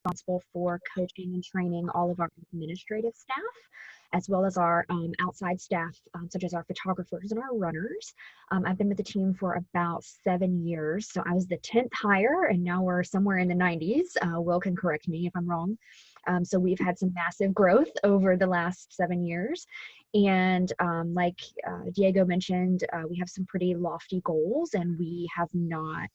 responsible for coaching and training all of our administrative staff, as well as our outside staff, such as our photographers and our runners. I've been with the team for about 7 years. So I was the 10th hire, and now we're somewhere in the 90s. Will can correct me if I'm wrong. So we've had some massive growth over the last 7 years. And like Diego mentioned, we have some pretty lofty goals, and we have not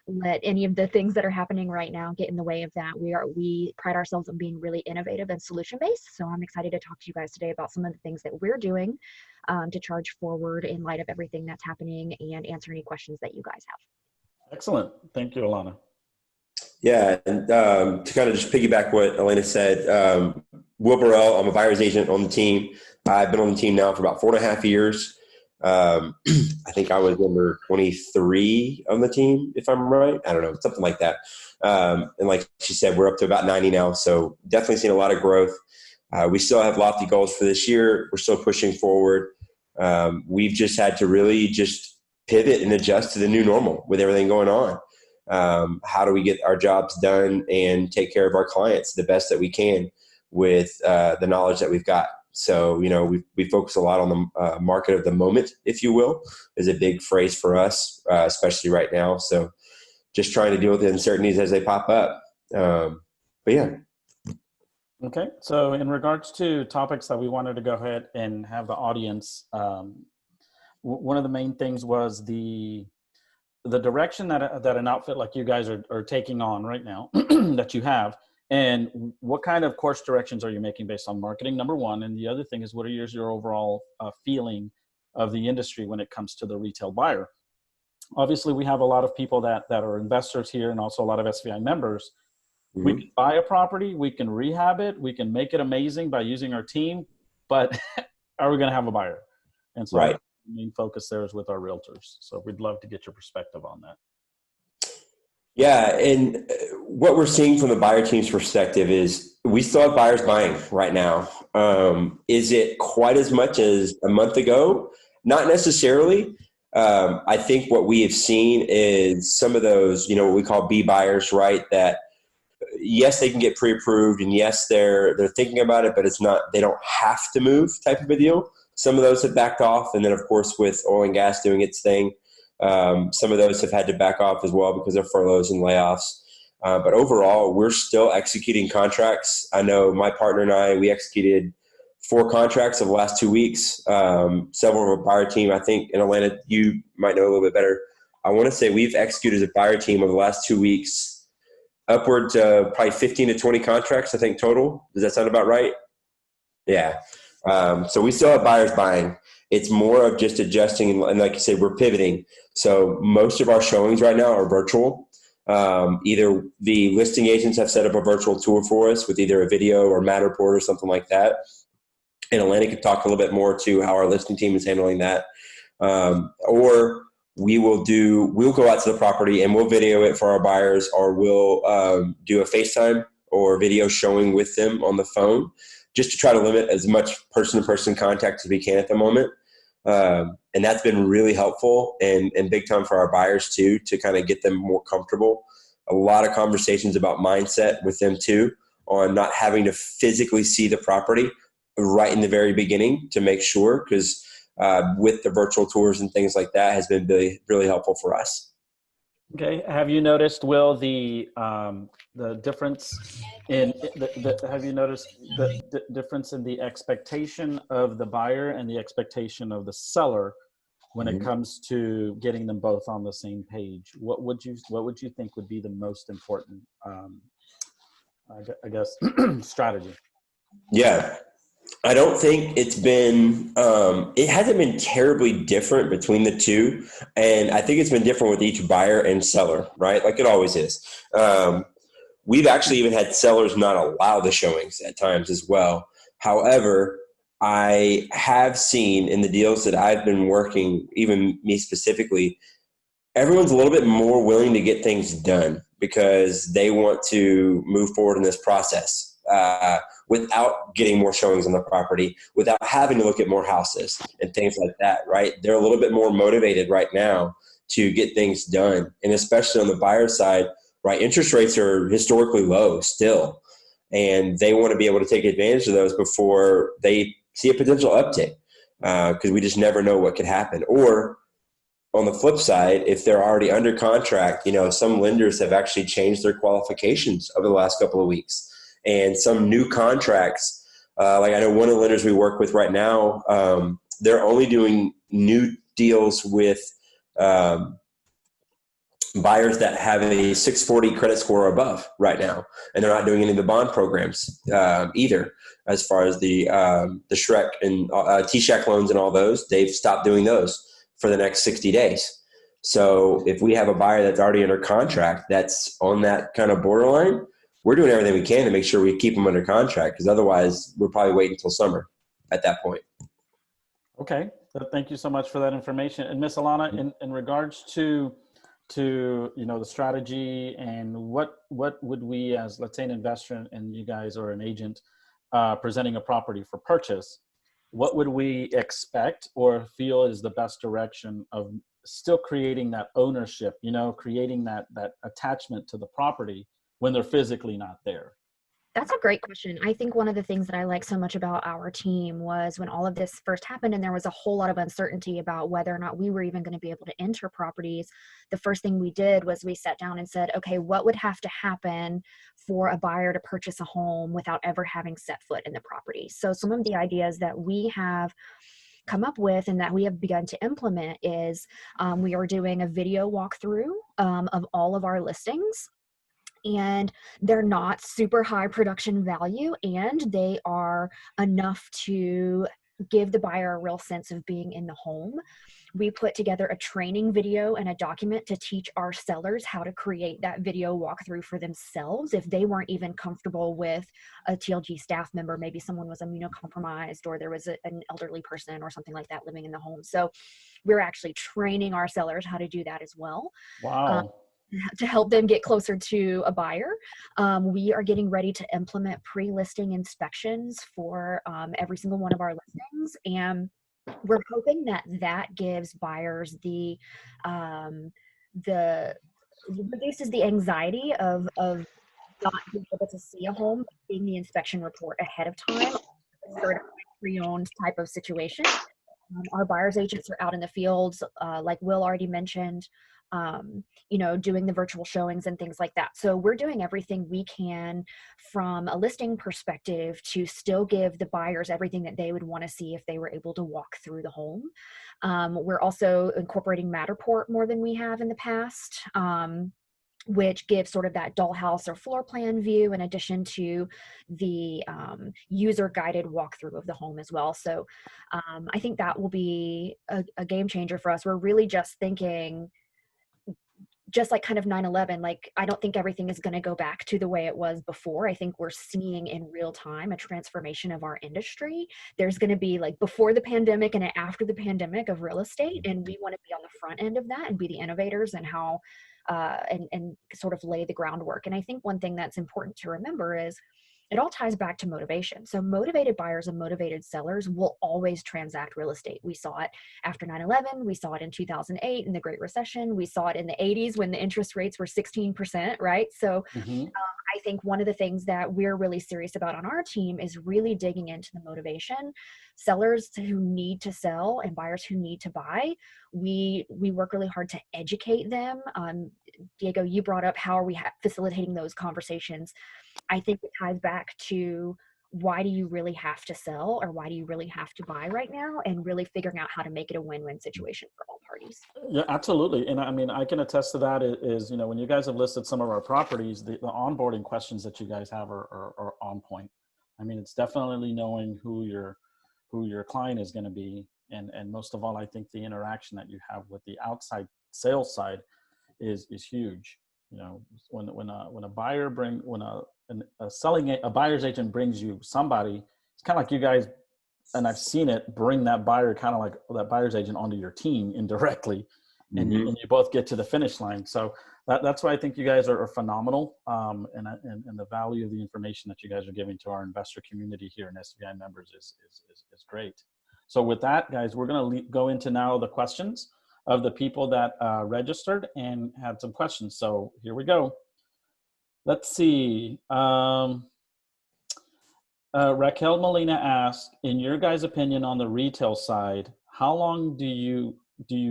let any of the things that are happening right now get in the way of that. We pride ourselves on being really innovative and solution-based. So I'm excited to talk to you guys today about some of the things that we're doing to charge forward in light of everything that's happening, and answer any questions that you guys have. Excellent. Thank you, Alana. Yeah, and to kind of just piggyback what Elena said, Will Burrell, I'm a buyer's agent on the team. I've been on the team now for about 4.5 years. I think I was number 23 on the team, if I'm right. I don't know, something like that. And like she said, we're up to about 90 now. So definitely seen a lot of growth. We still have lofty goals for this year. We're still pushing forward. We've just had to really just pivot and adjust to the new normal with everything going on. How do we get our jobs done and take care of our clients the best that we can with the knowledge that we've got? So, we focus a lot on the market of the moment, if you will, is a big phrase for us, especially right now. So just trying to deal with the uncertainties as they pop up. But yeah. Okay. So in regards to topics that we wanted to go ahead and have the audience, one of the main things was the direction that an outfit like you guys are taking on right now that you have, and what kind of course directions are you making based on marketing, number one, and the other thing is what are your overall feeling of the industry when it comes to the retail buyer? Obviously, we have a lot of people that are investors here, and also a lot of SVI members. Mm-hmm. We can buy a property, we can rehab it, we can make it amazing by using our team, but are we going to have a buyer? And so right. The main focus there is with our realtors. So we'd love to get your perspective on that. Yeah, and what we're seeing from the buyer team's perspective is we still have buyers buying right now. Is it quite as much as a month ago? Not necessarily. I think what we have seen is some of those, what we call B buyers, right? That yes, they can get pre-approved, and yes, they're thinking about it, but it's not, they don't have to move type of a deal. Some of those have backed off. And then of course, with oil and gas doing its thing, some of those have had to back off as well because of furloughs and layoffs. But overall, we're still executing contracts. I know my partner and I, we executed 4 contracts over the last 2 weeks. Several of our buyer team, I think in Atlanta, you might know a little bit better. I want to say we've executed as a buyer team over the last 2 weeks, upwards of probably 15 to 20 contracts, I think total. Does that sound about right? Yeah. So we still have buyers buying. It's more of just adjusting. And like you said, we're pivoting. So most of our showings right now are virtual. Either the listing agents have set up a virtual tour for us with either a video or Matterport or something like that. And Atlanta could talk a little bit more to how our listing team is handling that. Or we'll go out to the property and we'll video it for our buyers, or we'll do a FaceTime or video showing with them on the phone, just to try to limit as much person-to-person contact as we can at the moment. And that's been really helpful and big time for our buyers too, to kind of get them more comfortable. A lot of conversations about mindset with them too, on not having to physically see the property right in the very beginning to make sure, because with the virtual tours and things like that has been really, really helpful for us. Okay. Have you noticed, Will, the difference in have you noticed the difference in the expectation of the buyer and the expectation of the seller when it comes to getting them both on the same page? What would you think would be the most important, I guess, strategy? Yeah. I don't think it's been, it hasn't been terribly different between the two. And I think it's been different with each buyer and seller, right? Like it always is. We've actually even had sellers not allow the showings at times as well. However, I have seen in the deals that I've been working, even me specifically, everyone's a little bit more willing to get things done because they want to move forward in this process. Without getting more showings on the property, without having to look at more houses and things like that, right? They're a little bit more motivated right now to get things done. And especially on the buyer side, right? Interest rates are historically low still, and they want to be able to take advantage of those before they see a potential uptick, because we just never know what could happen. Or on the flip side, if they're already under contract, some lenders have actually changed their qualifications over the last couple of weeks, and some new contracts, like I know one of the lenders we work with right now, they're only doing new deals with buyers that have a 640 credit score or above right now, and they're not doing any of the bond programs either. As far as the Shrek and T-Shack loans and all those, they've stopped doing those for the next 60 days. So if we have a buyer that's already under contract that's on that kind of borderline, we're doing everything we can to make sure we keep them under contract, because otherwise we're probably waiting until summer at that point. Okay, thank you so much for that information. And Miss Alana, in regards to the strategy, and what would we, as let's say an investor and you guys are an agent presenting a property for purchase, what would we expect or feel is the best direction of still creating that ownership, creating that attachment to the property when they're physically not there? That's a great question. I think one of the things that I like so much about our team was when all of this first happened and there was a whole lot of uncertainty about whether or not we were even going to be able to enter properties. The first thing we did was we sat down and said, okay, what would have to happen for a buyer to purchase a home without ever having set foot in the property? So some of the ideas that we have come up with and that we have begun to implement is we are doing a video walkthrough of all of our listings. And they're not super high production value, and they are enough to give the buyer a real sense of being in the home. We put together a training video and a document to teach our sellers how to create that video walkthrough for themselves if they weren't even comfortable with a TLG staff member. Maybe someone was immunocompromised, or there was an elderly person or something like that living in the home. So we're actually training our sellers how to do that as well. Wow. To help them get closer to a buyer. We are getting ready to implement pre-listing inspections for every single one of our listings. And we're hoping that that gives buyers the reduces the anxiety of not being able to see a home, seeing the inspection report ahead of time, a certified pre-owned type of situation. Our buyer's agents are out in the fields, like Will already mentioned, doing the virtual showings and things like that. So we're doing everything we can from a listing perspective to still give the buyers everything that they would want to see if they were able to walk through the home. We're also incorporating Matterport more than we have in the past. Which gives sort of that dollhouse or floor plan view in addition to the user-guided walkthrough of the home as well. So I think that will be a game changer for us. We're really just thinking, just like kind of 9/11, like I don't think everything is going to go back to the way it was before. I think we're seeing in real time a transformation of our industry. There's going to be like before the pandemic and after the pandemic of real estate, and we want to be on the front end of that and be the innovators and how and sort of lay the groundwork. And I think one thing that's important to remember is it all ties back to motivation. So motivated buyers and motivated sellers will always transact real estate. We saw it after 9/11. We saw it in 2008 in the Great Recession. We saw it in the 80s when the interest rates were 16%, right? So I think one of the things that we're really serious about on our team is really digging into the motivation. Sellers who need to sell and buyers who need to buy, we work really hard to educate them. Diego, you brought up how are we facilitating those conversations. I think it ties back to why do you really have to sell or why do you really have to buy right now, and really figuring out how to make it a win-win situation for all parties. Yeah, absolutely. And I mean, I can attest to that is, when you guys have listed some of our properties, the onboarding questions that you guys have are on point. I mean, it's definitely knowing who your client is going to be. And most of all, I think the interaction that you have with the outside sales side is huge. When a buyer a buyer's agent brings you somebody, it's kind of like you guys, and I've seen it, bring that buyer, kind of like that buyer's agent onto your team indirectly, and you both get to the finish line. So that's why I think you guys are phenomenal, and the value of the information that you guys are giving to our investor community here in SVI members is great. So with that, guys, we're going to go into now the questions of the people that registered and had some questions. So here we go. Let's see. Raquel Molina asked, in your guys' opinion on the retail side, how long do you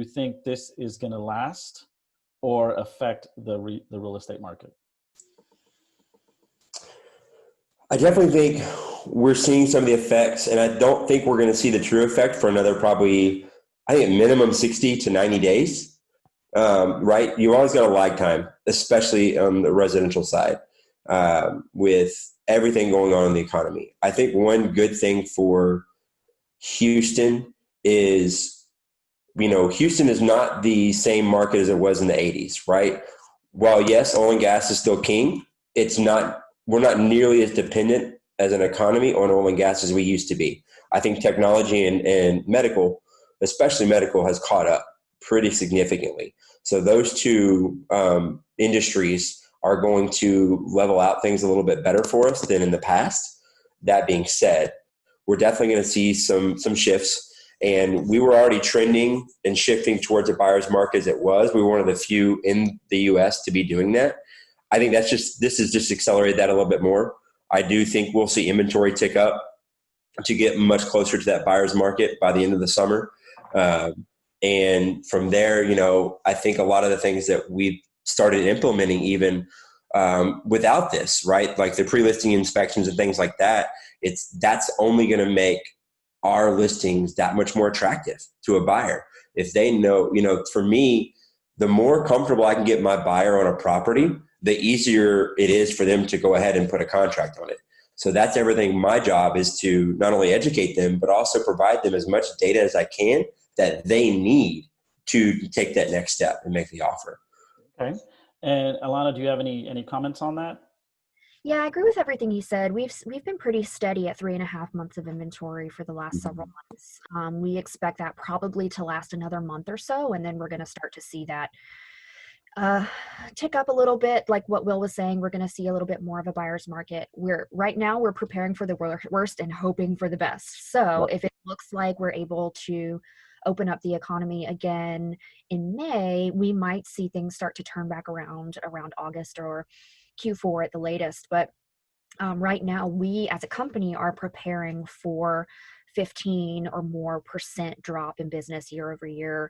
think this is going to last or affect the real estate market? I definitely think we're seeing some of the effects, and I don't think we're going to see the true effect for another probably, I think, minimum 60 to 90 days. Right? You always got a lag time, especially on the residential side, with everything going on in the economy. I think one good thing for Houston is, Houston is not the same market as it was in the 80s, right? While yes, oil and gas is still king, we're not nearly as dependent as an economy on oil and gas as we used to be. I think technology and medical, especially medical, has caught up pretty significantly. So those two industries are going to level out things a little bit better for us than in the past. That being said, we're definitely going to see some shifts. And we were already trending and shifting towards a buyer's market as it was. We were one of the few in the US to be doing that. I think this has just accelerated that a little bit more. I do think we'll see inventory tick up to get much closer to that buyer's market by the end of the summer. And from there, I think a lot of the things that we've started implementing even without this, right? Like the pre-listing inspections and things like that, that's only going to make our listings that much more attractive to a buyer. If they know, for me, the more comfortable I can get my buyer on a property, the easier it is for them to go ahead and put a contract on it. So that's everything. My job is to not only educate them, but also provide them as much data as I can that they need to take that next step and make the offer. Okay. And Alana, do you have any comments on that? Yeah, I agree with everything he said. We've been pretty steady at 3.5 months of inventory for the last several months. We expect that probably to last another month or so, and then we're going to start to see that tick up a little bit. Like what Will was saying, we're going to see a little bit more of a buyer's market. Right now we're preparing for the worst and hoping for the best. So if it looks like we're able to open up the economy again in May, we might see things start to turn back around August or Q4 at the latest. But right now, we as a company are preparing for 15 or more % drop in business year over year,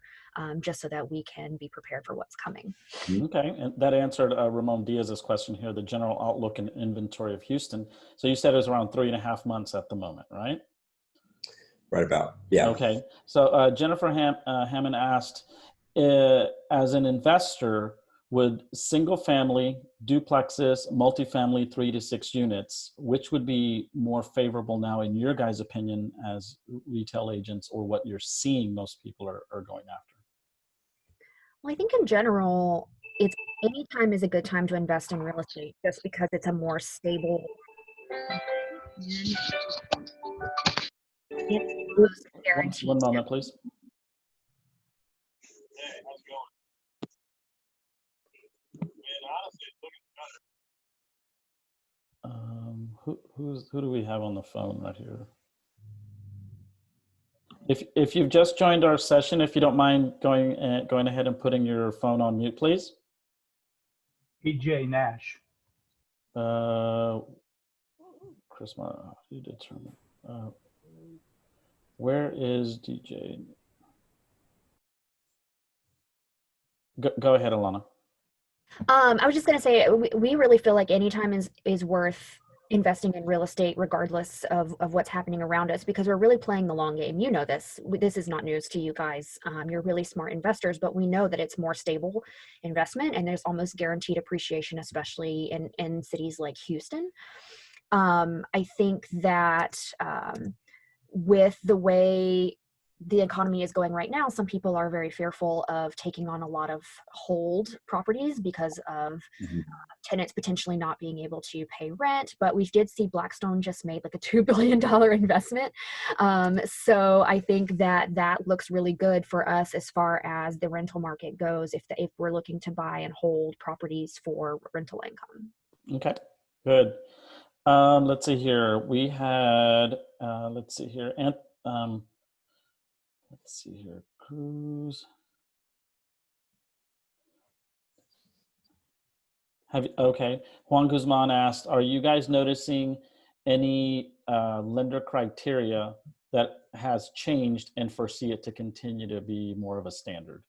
just so that we can be prepared for what's coming. Okay, and that answered Ramon Diaz's question here, the general outlook and inventory of Houston. So you said it was around 3.5 months at the moment, right? Right about, yeah. Okay, so Jennifer Hammond asked, as an investor, would single family, duplexes, multifamily 3 to 6 units, which would be more favorable now in your guys' opinion as retail agents, or what you're seeing most people are going after? Well, I think in general, any time is a good time to invest in real estate just because it's a more stable. It's guaranteed. One moment, please. Hey, how's it going? Man, honestly, Who do we have on the phone right here? If you've just joined our session, if you don't mind going ahead and putting your phone on mute, please. EJ Nash. Chris, you determine. Where is DJ? Go ahead, Alana. I was just going to say, we really feel like any time is worth investing in real estate, regardless of what's happening around us, because we're really playing the long game. You know this. This is not news to you guys. You're really smart investors, but we know that it's more stable investment, and there's almost guaranteed appreciation, especially in cities like Houston. I think that with the way the economy is going right now, some people are very fearful of taking on a lot of hold properties because of tenants potentially not being able to pay rent. But we did see Blackstone just made like a $2 billion investment. So I think that looks really good for us as far as the rental market goes, if we're looking to buy and hold properties for rental income. Okay, good. Let's see here. We had, let's see here. Let's see here, Cruz. Okay. Juan Guzman asked, are you guys noticing any lender criteria that has changed and foresee it to continue to be more of a standard?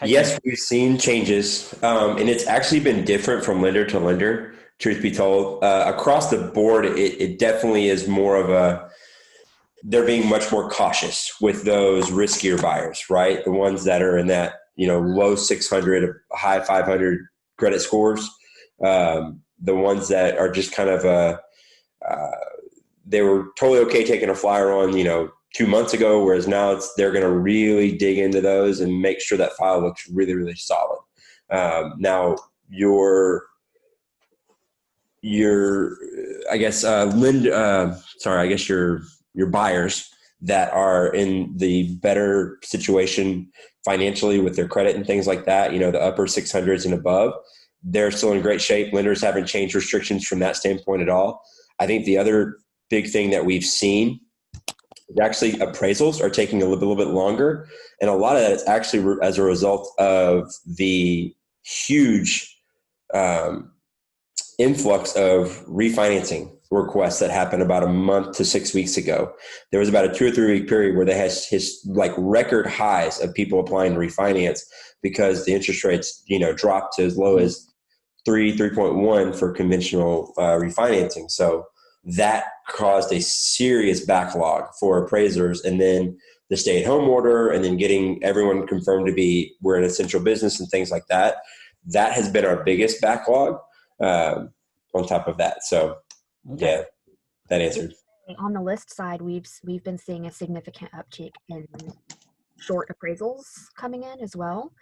Yes, we've seen changes, and it's actually been different from lender to lender, truth be told. Across the board, it definitely is more of a, they're being much more cautious with those riskier buyers, right? The ones that are in that, low 600, high 500 credit scores. The ones that are just kind of they were totally okay taking a flyer on, 2 months ago, whereas now they're going to really dig into those and make sure that file looks really, really solid. Now I guess your buyers that are in the better situation financially with their credit and things like that, the upper 600s and above, they're still in great shape. Lenders haven't changed restrictions from that standpoint at all. I think the other big thing that we've seen is actually appraisals are taking a little bit longer. And a lot of that is actually as a result of the huge influx of refinancing requests that happened about a month to 6 weeks ago. There was about a 2 or 3 week period where they had record highs of people applying to refinance because the interest rates, dropped to as low as 3.1 for conventional refinancing. So that caused a serious backlog for appraisers, and then the stay-at-home order, and then getting everyone confirmed to be we're an essential business and things like that. That has been our biggest backlog on top of that. So yeah, that answered. On the list side, we've been seeing a significant uptick in short appraisals coming in as well.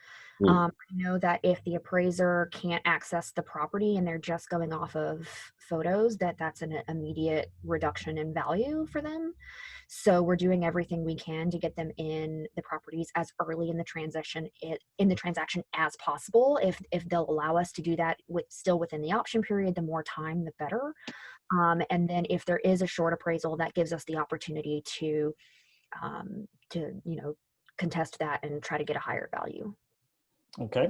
I know that if the appraiser can't access the property and they're just going off of photos, that's an immediate reduction in value for them. So we're doing everything we can to get them in the properties as early in the transaction as possible. If they'll allow us to do that still within the option period, the more time, the better. And then if there is a short appraisal, that gives us the opportunity to contest that and try to get a higher value. Okay.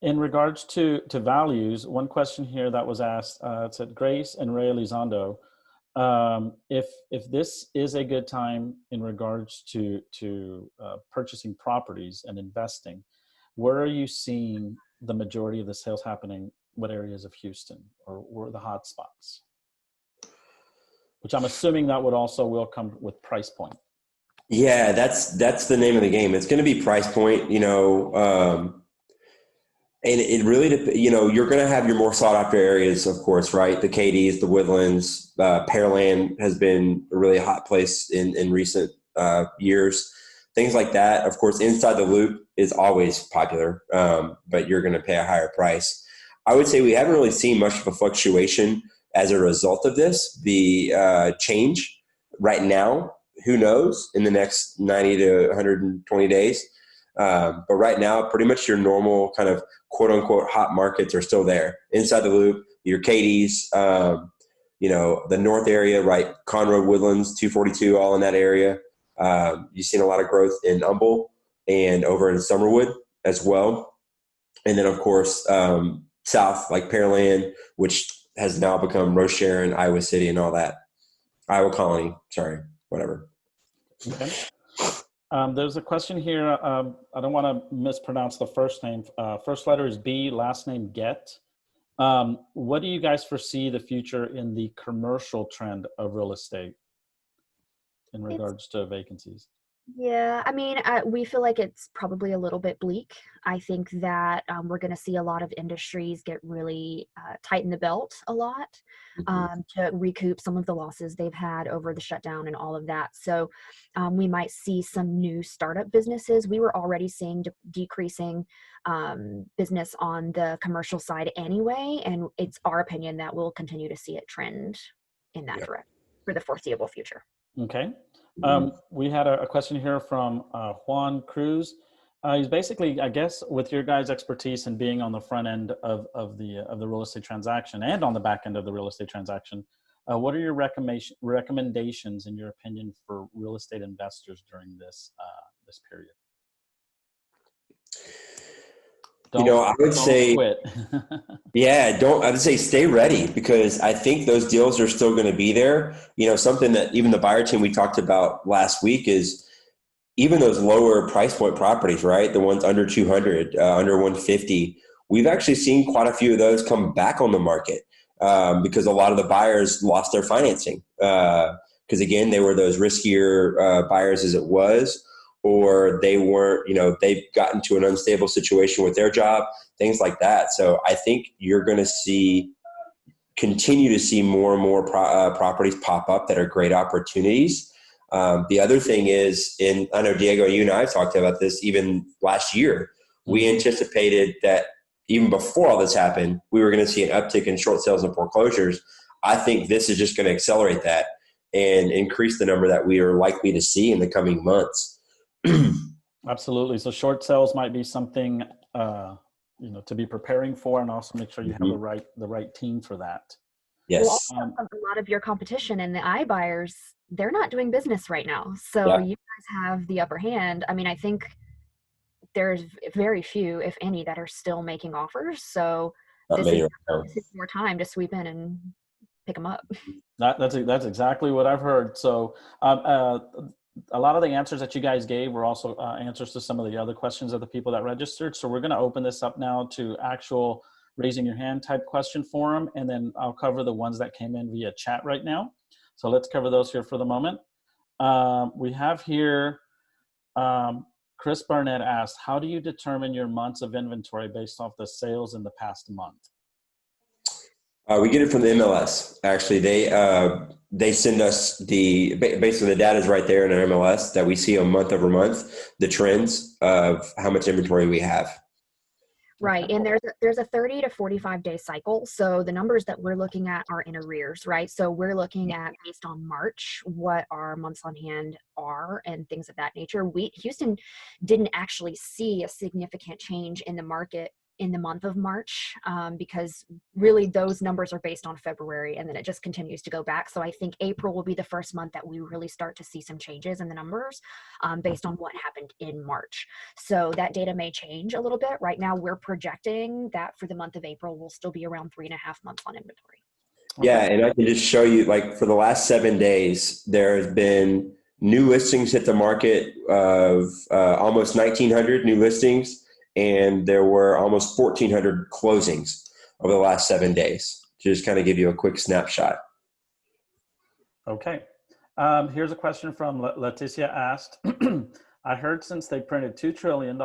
In regards to values, one question here that was asked, it said, Grace and Ray Elizondo, if this is a good time in regards to purchasing properties and investing, where are you seeing the majority of the sales happening? What areas of Houston, or where are the hot spots? Which I'm assuming that will come with price point. Yeah, that's the name of the game. It's going to be price point, and it really, you're going to have your more sought after areas, of course, right? The Cadies, the Woodlands, Pearland has been a really hot place in recent years. Things like that. Of course, inside the loop is always popular, but you're going to pay a higher price. I would say we haven't really seen much of a fluctuation as a result of this. The change right now, who knows, in the next 90 to 120 days. But right now, pretty much your normal kind of quote unquote hot markets are still there. Inside the loop, your Cadies, the north area, right? Conroe, Woodlands, 242, all in that area. You've seen a lot of growth in Humble and over in Summerwood as well. And then, of course, south, like Pearland, which has now become Rose Sharon, Iowa City, and all that. Iowa Colony, sorry, whatever. Okay. There's a question here. I don't want to mispronounce the first name. First letter is B, last name Get. What do you guys foresee the future in the commercial trend of real estate in regards to vacancies? Yeah, I mean, we feel like it's probably a little bit bleak. I think that we're going to see a lot of industries get really tighten the belt a lot to recoup some of the losses they've had over the shutdown and all of that. So we might see some new startup businesses. We were already seeing decreasing business on the commercial side anyway, and it's our opinion that we'll continue to see it trend in that direction for the foreseeable future. Okay. We had a question here from Juan Cruz. He's basically, I guess, with your guys' expertise and being on the front end of the real estate transaction and on the back end of the real estate transaction, what are your recommendations, in your opinion, for real estate investors during this period? I would don't say, quit. yeah, I would say stay ready, because I think those deals are still going to be there. Something that even the buyer team we talked about last week is even those lower price point properties, right? The ones under 200, under 150. We've actually seen quite a few of those come back on the market because a lot of the buyers lost their financing. Because again, they were those riskier buyers as it was, or they weren't, they've gotten to an unstable situation with their job, things like that. So I think you're going to continue to see more and more properties pop up that are great opportunities. The other thing is, and I know Diego, you and I have talked about this even last year, we anticipated that even before all this happened, we were going to see an uptick in short sales and foreclosures. I think this is just going to accelerate that and increase the number that we are likely to see in the coming months. Absolutely. So short sales might be something to be preparing for, and also make sure you have the right team for that. Yes. Well, also, a lot of your competition and the iBuyers, they're not doing business right now. So you guys have the upper hand. I mean, I think there's very few, if any, that are still making offers. So this is more time to sweep in and pick them up. That's exactly what I've heard. So a lot of the answers that you guys gave were also answers to some of the other questions of the people that registered. So we're going to open this up now to actual raising your hand type question forum, and then I'll cover the ones that came in via chat right now. So let's cover those here for the moment. We have here, Chris Barnett asked, how do you determine your months of inventory based off the sales in the past month? We get it from the MLS. Actually, they send us basically the data is right there in our MLS that we see on month over month, the trends of how much inventory we have. Right. And there's a 30 to 45 day cycle. So the numbers that we're looking at are in arrears, right? So we're looking at, based on March, what our months on hand are and things of that nature. Houston didn't actually see a significant change in the market in the month of March, because really those numbers are based on February, and then it just continues to go back. So I think April will be the first month that we really start to see some changes in the numbers based on what happened in March. So that data may change a little bit. Right now we're projecting that for the month of April, we'll still be around 3.5 months on inventory. Yeah, and I can just show you, like, for the last 7 days, there has been new listings hit the market of almost 1,900 new listings, and there were almost 1,400 closings over the last 7 days, to just kind of give you a quick snapshot. Okay. Here's a question from Leticia asked, I heard since they printed $2 trillion,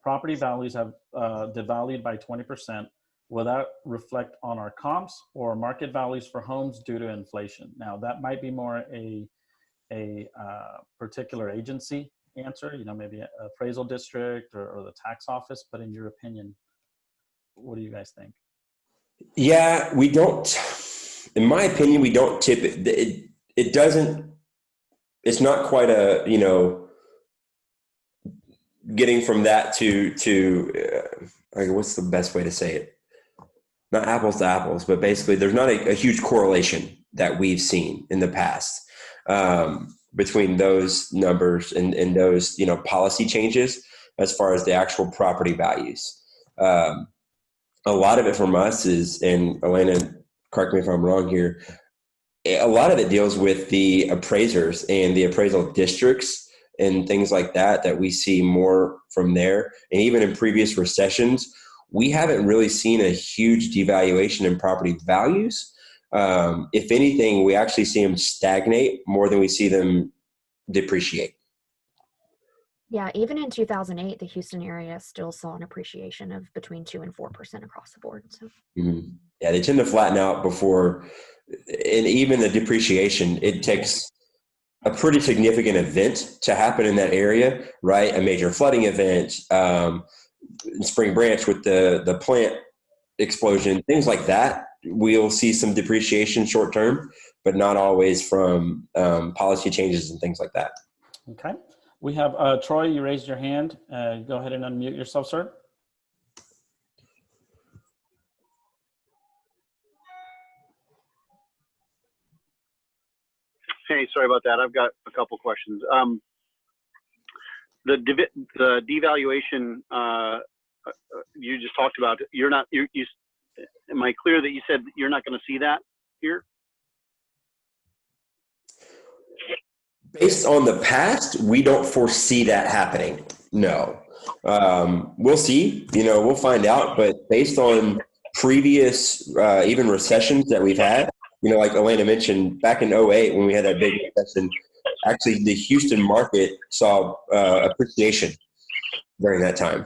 property values have devalued by 20%. Will that reflect on our comps or market values for homes due to inflation? Now, that might be more a particular agency answer, maybe an appraisal district or the tax office, but in your opinion, what do you guys think? Yeah, we don't, in my opinion, we don't tip it. It doesn't, it's not quite a, getting from that to what's the best way to say it? Not apples to apples, but basically there's not a huge correlation that we've seen in the past between those numbers and those, policy changes as far as the actual property values. A lot of it from us is, and Elena, correct me if I'm wrong here, a lot of it deals with the appraisers and the appraisal districts and things like that we see more from there. And even in previous recessions, we haven't really seen a huge devaluation in property values. If anything, we actually see them stagnate more than we see them depreciate. Yeah, even in 2008, the Houston area still saw an appreciation of between 2% and 4% across the board. So. Mm-hmm. Yeah, they tend to flatten out before, and even the depreciation, it takes a pretty significant event to happen in that area, right? A major flooding event, in Spring Branch with the plant explosion, things like that. We'll see some depreciation short term, but not always from policy changes and things like that. Okay. We have Troy, you raised your hand. Go ahead and unmute yourself, sir. Hey, sorry about that. I've got a couple questions. The devaluation you just talked about, you're not, am I clear that you said that you're not going to see that here? Based on the past, we don't foresee that happening. No. We'll see, we'll find out, but based on previous, even recessions that we've had, like Elena mentioned, back in '08 when we had that big recession, actually the Houston market saw appreciation during that time.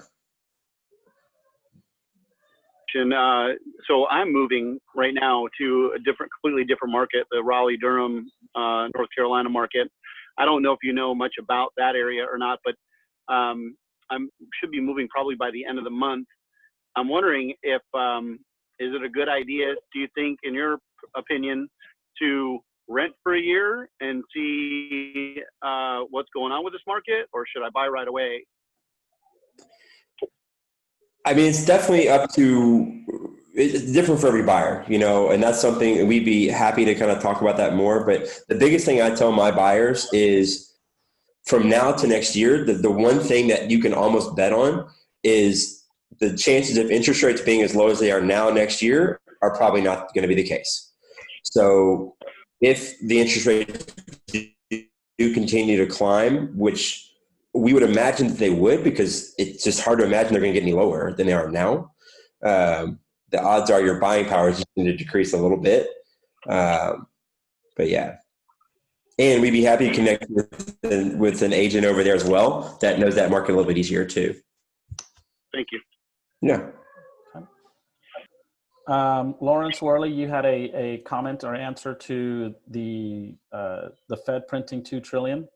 So I'm moving right now to a completely different market, the Raleigh-Durham, North Carolina market. I don't know if you know much about that area or not, but I should be moving probably by the end of the month. I'm wondering if, is it a good idea, do you think, in your opinion, to rent for a year and see what's going on with this market, or should I buy right away? I mean, it's definitely it's different for every buyer, and that's something we'd be happy to kind of talk about that more. But the biggest thing I tell my buyers is from now to next year, the one thing that you can almost bet on is the chances of interest rates being as low as they are now next year are probably not going to be the case. So if the interest rates do continue to climb, which we would imagine that they would, because it's just hard to imagine they're going to get any lower than they are now. The odds are your buying power is just going to decrease a little bit. But yeah. And we'd be happy to connect with an agent over there as well that knows that market a little bit easier too. Thank you. Yeah. Lawrence Worley, you had a comment or answer to the Fed printing $2 trillion.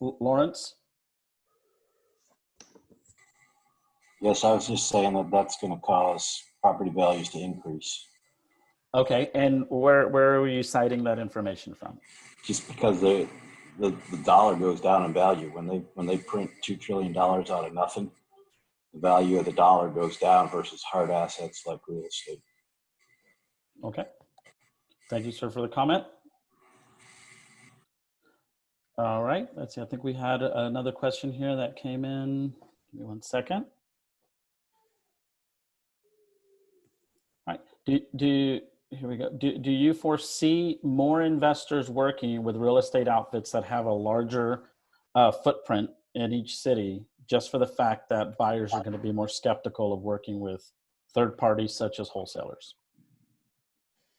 Lawrence? Yes, I was just saying that that's going to cause property values to increase. Okay, and where were you citing that information from? Just because the dollar goes down in value when they print $2 trillion out of nothing, the value of the dollar goes down versus hard assets like real estate. Okay, thank you, sir, for the comment. All right, let's see. I think we had another question here that came in. Give me 1 second. All right, here we go. Do you foresee more investors working with real estate outfits that have a larger footprint in each city, just for the fact that buyers are going to be more skeptical of working with third parties such as wholesalers?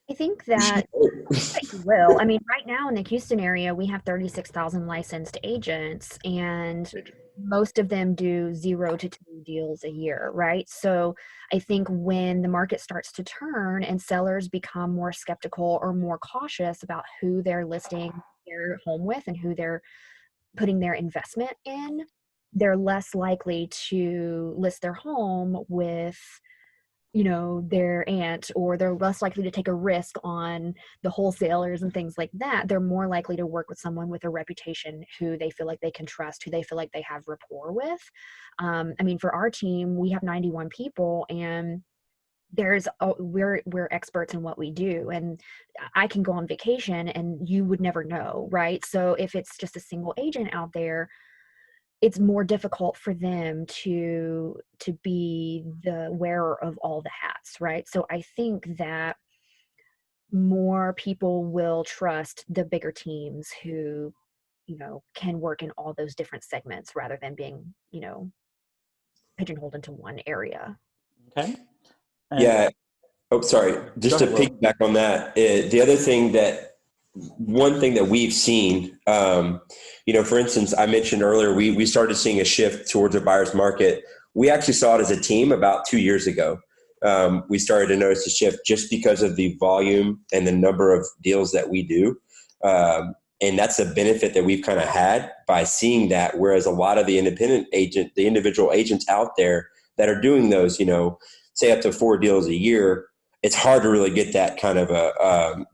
I think that you will. I mean, right now in the Houston area, we have 36,000 licensed agents, and most of them do 0 to 2 deals a year, right? So I think when the market starts to turn and sellers become more skeptical or more cautious about who they're listing their home with and who they're putting their investment in, they're less likely to list their home with their aunt, or they're less likely to take a risk on the wholesalers and things like that. They're more likely to work with someone with a reputation who they feel like they can trust, who they feel like they have rapport with. I mean, for our team, we have 91 people, and we're experts in what we do, and I can go on vacation and you would never know, right? So if it's just a single agent out there, it's more difficult for them to be the wearer of all the hats, right? So I think that more people will trust the bigger teams who, can work in all those different segments rather than being, pigeonholed into one area. Okay. Yeah. Oh, sorry. Just to piggyback on that, the other thing one thing that we've seen, for instance, I mentioned earlier, we started seeing a shift towards a buyer's market. We actually saw it as a team about 2 years ago. We started to notice a shift just because of the volume and the number of deals that we do. And that's a benefit that we've kind of had by seeing that. Whereas a lot of the individual agents out there that are doing those, say up to 4 deals a year, it's hard to really get that kind of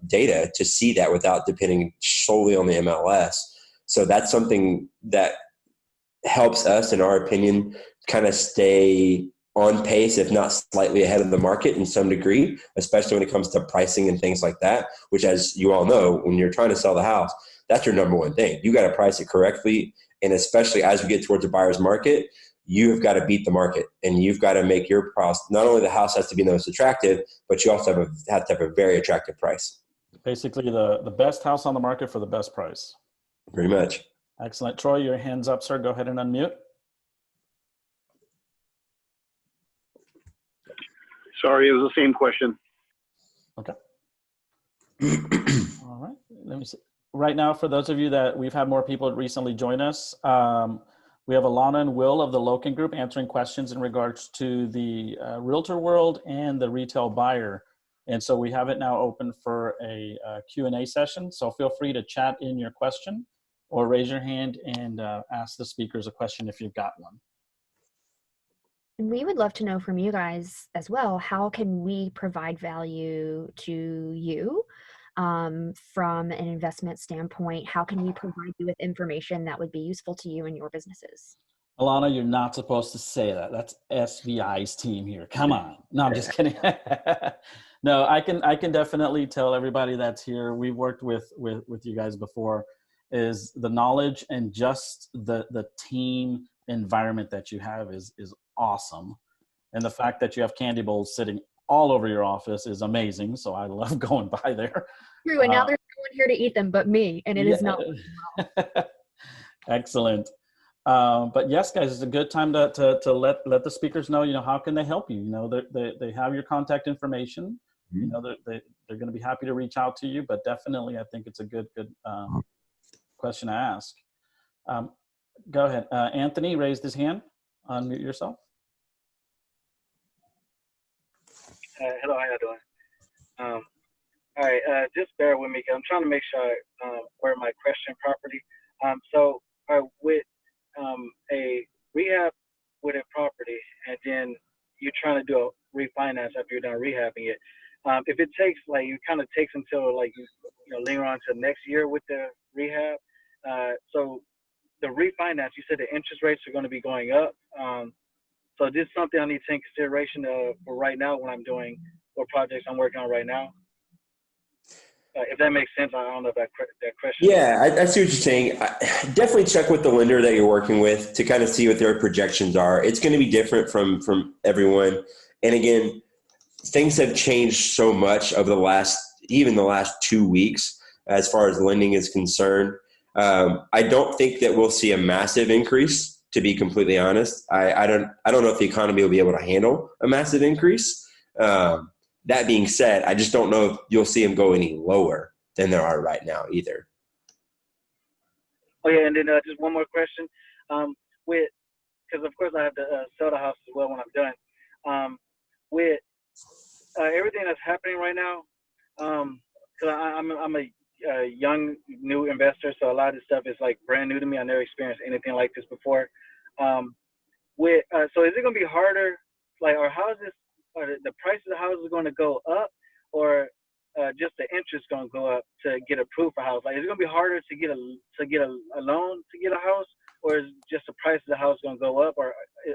data to see that without depending solely on the MLS. So that's something that helps us, in our opinion, kind of stay on pace, if not slightly ahead of the market in some degree, especially when it comes to pricing and things like that, which, as you all know, when you're trying to sell the house, that's your number one thing. You got to price it correctly. And especially as we get towards the buyer's market, you have got to beat the market, and you've got to make your price. Not only the house has to be the most attractive, but you also have to have a very attractive price. Basically the best house on the market for the best price. Pretty much. Excellent. Troy, your hand's up, sir. Go ahead and unmute. Sorry, it was the same question. Okay. All right. Let me see. Right now, for those of you that we've had more people recently join us, we have Alana and Will of the Loken Group answering questions in regards to the realtor world and the retail buyer. And so we have it now open for a Q&A session. So feel free to chat in your question or raise your hand and ask the speakers a question if you've got one. And we would love to know from you guys as well, how can we provide value to you from an investment standpoint? How can we provide you with information that would be useful to you and your businesses? Alana, you're not supposed to say that. That's SVI's team here. Come on. No, I'm just kidding. No, I can definitely tell everybody that's here. We've worked with you guys before, is the knowledge and just the team environment that you have is awesome. And the fact that you have candy bowls sitting all over your office is amazing. So I love going by there. True, and now there's no one here to eat them but me, and it is not. Excellent. But yes, guys, it's a good time to let the speakers know, how can they help you? They have your contact information. They're going to be happy to reach out to you, but definitely I think it's a good question to ask. Go ahead. Anthony raised his hand. Unmute yourself. Hello, how you doing? All right, just bear with me. I'm trying to make sure I word my question properly. So with a rehab with a property, and then you're trying to do a refinance after you're done rehabbing it. If it takes, it kind of takes until you linger on to next year with the rehab. So the refinance, you said the interest rates are going to be going up. So this is something I need to take consideration for right now when I'm doing what projects I'm working on right now. If that makes sense, I don't know if that question. Yeah, I see what you're saying. Definitely check with the lender that you're working with to kind of see what their projections are. It's going to be different from everyone. And again, things have changed so much over the last 2 weeks as far as lending is concerned. I don't think that we'll see a massive increase, to be completely honest. I don't know if the economy will be able to handle a massive increase. That being said, I just don't know if you'll see them go any lower than there are right now either. Oh yeah, and then just one more question. Because of course I have to sell the house as well when I'm done. With everything that's happening right now, because I'm a young new investor, so a lot of this stuff is brand new to me. I never experienced anything like this before. So is it going to be harder, or how is this? Are the price of the house is going to go up, or just the interest going to go up to get approved for a house? Is it going to be harder to get a loan to get a house, or is just the price of the house going to go up, or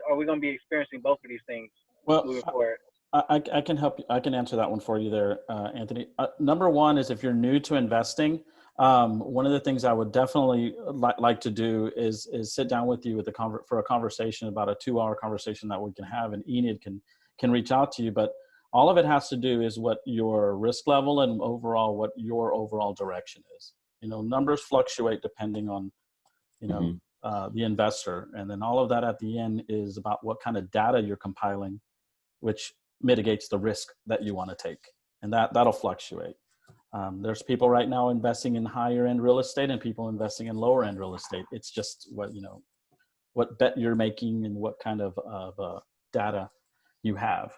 are we going to be experiencing both of these things moving forward? I can help you. I can answer that one for you there, Anthony. Number one is, if you're new to investing, one of the things I would definitely like to do is sit down with you for a conversation, about a 2-hour conversation that we can have, and Enid can reach out to you. But all of it has to do is what your risk level and overall what your overall direction is. Numbers fluctuate depending on the investor, and then all of that at the end is about what kind of data you're compiling, which mitigates the risk that you want to take, and that'll fluctuate. There's people right now investing in higher end real estate and people investing in lower end real estate. It's just what bet you're making and what kind of data you have.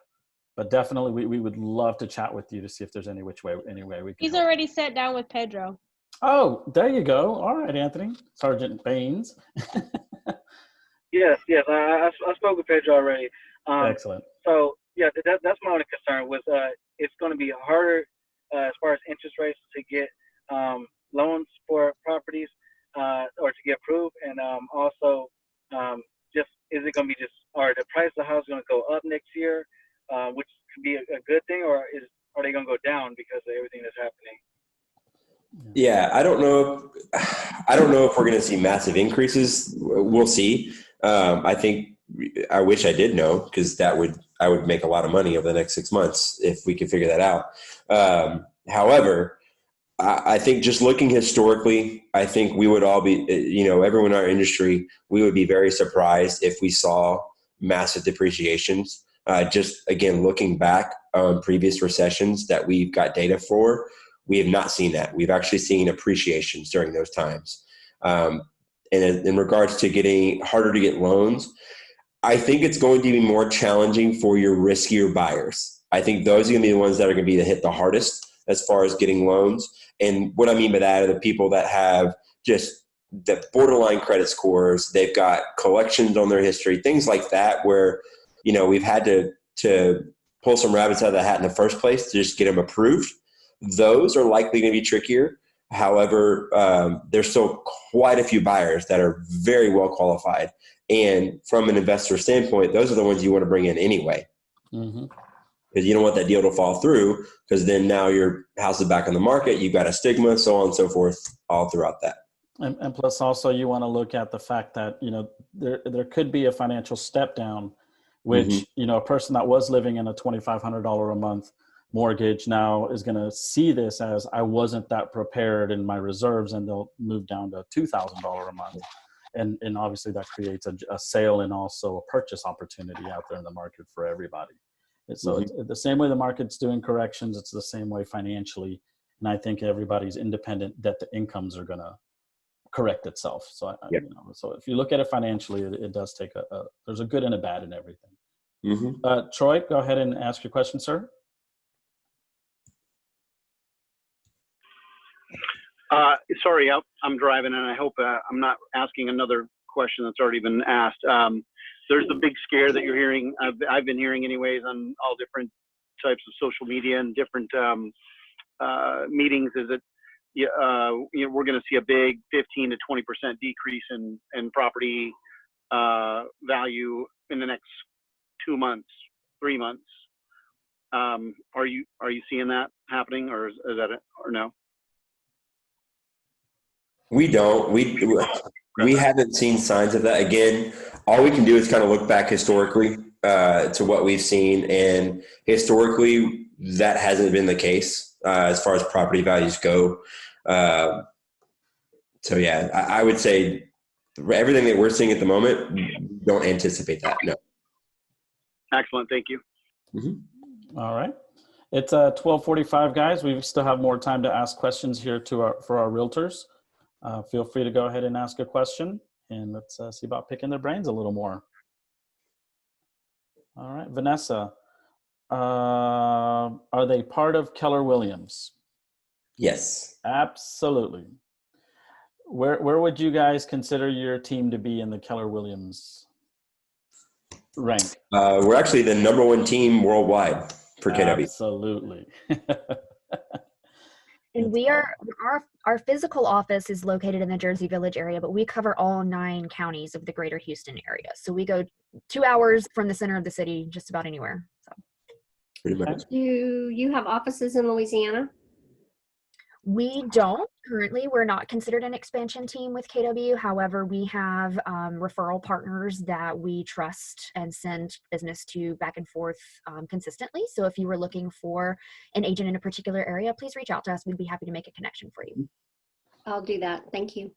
But definitely we would love to chat with you to see if there's any way we can. He's already sat down with Pedro. Oh, there you go. All right, Anthony. Sergeant Baines. Yes. I spoke with Pedro already. Excellent. So yeah, that's my only concern was it's going to be harder as far as interest rates to get loans for properties or to get approved, and also just is it going to be just are the price of the house going to go up next year, which could be a good thing, or are they going to go down because of everything that's happening? Yeah, I don't know. I don't know if we're going to see massive increases. We'll see. I think I wish I did know, because I would make a lot of money over the next 6 months if we could figure that out. However, I think just looking historically, I think we would all be, everyone in our industry, we would be very surprised if we saw massive depreciations. Just again, looking back on previous recessions that we've got data for, we have not seen that. We've actually seen appreciations during those times. And in regards to getting harder to get loans, I think it's going to be more challenging for your riskier buyers. I think those are going to be the ones that are going to be hit the hardest as far as getting loans. And what I mean by that are the people that have just the borderline credit scores. They've got collections on their history, things like that, where, we've had to pull some rabbits out of the hat in the first place to just get them approved. Those are likely going to be trickier. However, there's still quite a few buyers that are very well qualified. And from an investor standpoint, those are the ones you want to bring in anyway. Mm-hmm. Because you don't want that deal to fall through, because then now your house is back on the market, you've got a stigma, so on and so forth, all throughout that. And plus also you want to look at the fact that, there could be a financial step down, which, a person that was living in a $2,500 a month mortgage now is going to see this as, I wasn't that prepared in my reserves, and they'll move down to $2,000 a month. And obviously that creates a sale and also a purchase opportunity out there in the market for everybody. And so it's the same way the market's doing corrections, it's the same way financially. And I think everybody's independent that the incomes are going to correct itself. So, so if you look at it financially, it does take there's a good and a bad in everything. Troy, go ahead and ask your question, sir. Sorry, I'm driving, and I hope I'm not asking another question that's already been asked. There's the big scare that you're hearing. I've been hearing anyways on all different types of social media and different meetings, is that we're going to see a big 15 to 20% decrease in property value in the next 2 months, 3 months. Are you seeing that happening, or is that it, or no? We don't. We haven't seen signs of that. Again, all we can do is kind of look back historically to what we've seen, and historically that hasn't been the case as far as property values go. So yeah, I would say everything that we're seeing at the moment, don't anticipate that. No. Excellent. Thank you. All right. It's 12:45, guys. We still have more time to ask questions here for our realtors. Feel free to go ahead and ask a question, and let's see about picking their brains a little more. All right, Vanessa, are they part of Keller Williams? Yes. Absolutely. Where would you guys consider your team to be in the Keller Williams rank? We're actually the #1 team worldwide for KW. Absolutely. And we are, our physical office is located in the Jersey Village area, but we cover all 9 counties of the greater Houston area. So we go 2 hours from the center of the city, just about anywhere. So Pretty much. Do you have offices in Louisiana? we don't currently. We're not considered an expansion team with KW. However, we have referral partners that we trust and send business to back and forth consistently. So if you were looking for an agent in a particular area, please reach out to us. We'd be happy to make a connection for you. I'll do that. Thank you.